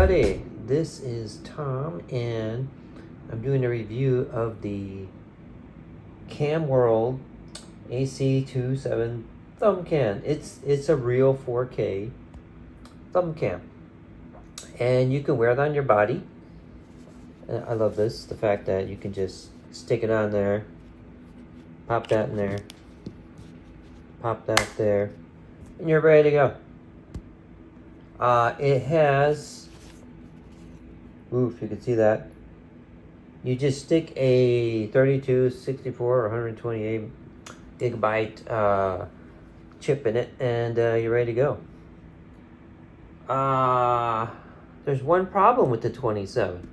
everybody, this is Tom and I'm doing a review of the Camworld AC27 thumb cam. It's a real 4K thumb cam and you can wear it on your body. I love this, the fact that you can just stick it on there, pop that in there, pop that there, and you're ready to go. It has, oof, you can see that. You just stick a 32, 64, or 128 gigabyte chip in it, and you're ready to go. There's one problem with the 27.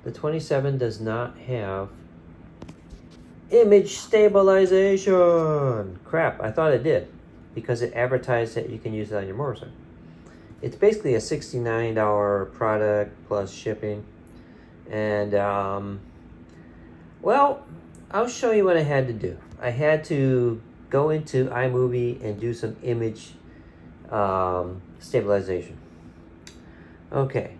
The 27 does not have image stabilization. Crap, I thought it did because it advertised that you can use it on your motorcycle. It's basically a $69 product plus shipping. And, well, I'll show you what I had to do. I had to go into iMovie and do some image stabilization. Okay.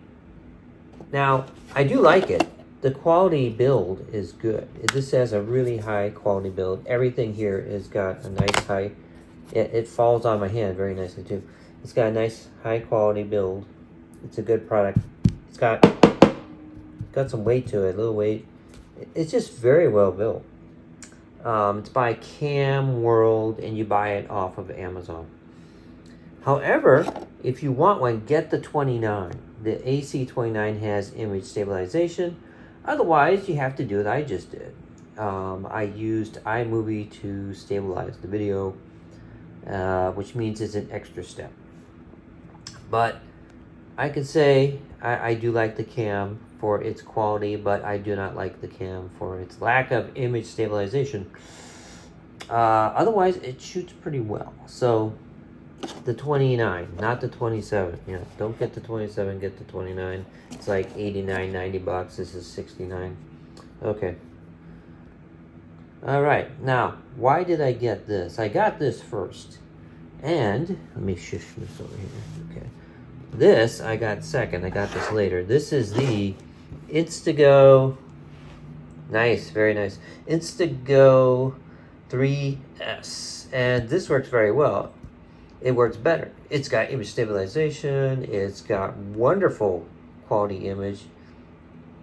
Now, I do like it. The quality build is good. This has a really high quality build. Everything here has got a nice high, it falls on my hand very nicely too. It's got a nice high quality build. It's a good product. It's got some weight to it, a little weight. It's just very well built. It's by Camworld and you buy it off of Amazon. However, if you want one, get the 29. The AC29 has image stabilization. Otherwise, you have to do what I just did. I used iMovie to stabilize the video, which means it's an extra step. But I could say I do like the cam for its quality, but I do not like the cam for its lack of image stabilization. Otherwise, it shoots pretty well. So, the 29, not the 27. You know, don't get the 27, get the 29. It's like 89, 90 bucks. This is 69. Okay. All right. Now, why did I get this? I got this first. And let me shush this over here. Okay. This I got second. I got this later. This is the Instago. Nice, very nice. Instago 3S. And this works very well. It works better. It's got image stabilization. It's got wonderful quality image.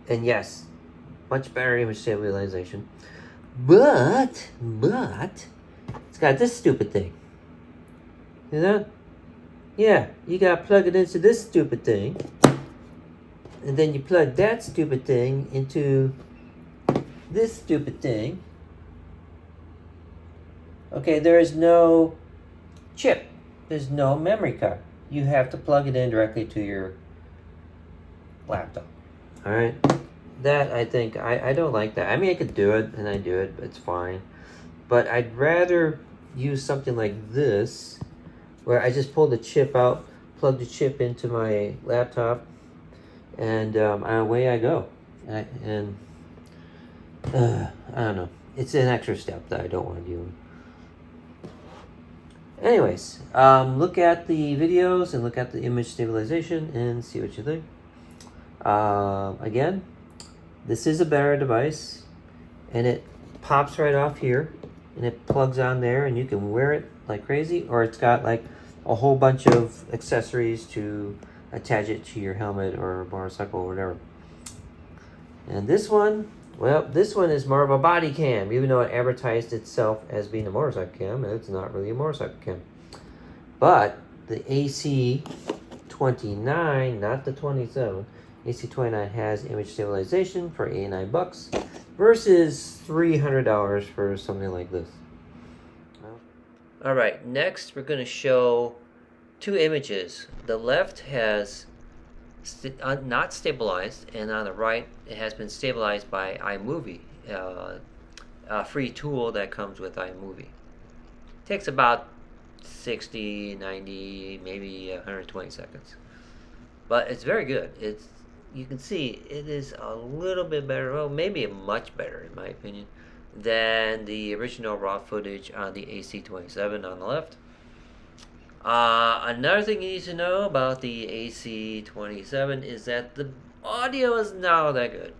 And yes, much better image stabilization. But, it's got this stupid thing. See that? Yeah, you gotta plug it into this stupid thing. And then you plug that stupid thing into this stupid thing. Okay, there is no chip. There's no memory card. You have to plug it in directly to your laptop. All right. That, I think, I don't like that. I mean, I could do it, and I do it, but it's fine. But I'd rather use something like this, where I just pull the chip out, plug the chip into my laptop, and away I go. I don't know. It's an extra step that I don't want to do. Anyways, look at the videos and look at the image stabilization and see what you think. Again, this is a better device, and it pops right off here, and it plugs on there, and you can wear it like crazy, or it's got like a whole bunch of accessories to attach it to your helmet or motorcycle or whatever. And this one, well, this one is more of a body cam, even though it advertised itself as being a motorcycle cam. It's not really a motorcycle cam. But the AC29, not the 27, AC29 has image stabilization for 89 bucks versus $300 for something like this. All right, next we're going to show two images. The left has not stabilized, and on the right it has been stabilized by iMovie, a free tool that comes with iMovie. Takes about 60, 90, maybe 120 seconds, but it's very good. You can see it is a little bit better, well, maybe much better in my opinion, than the original raw footage on the AC27 on the left. Another thing you need to know about the AC27 is that the audio is not that good.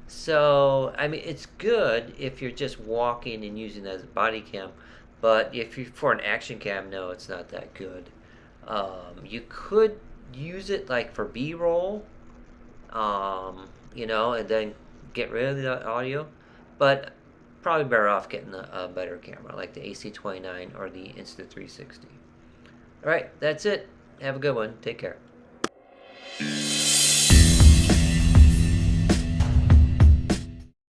So, I mean, it's good if you're just walking and using it as a body cam, but if you're for an action cam, no, it's not that good. You could use it like for B-roll, and then get rid of the audio, but probably better off getting a better camera like the AC29 or the Insta360. All right, that's it. Have a good one. Take care.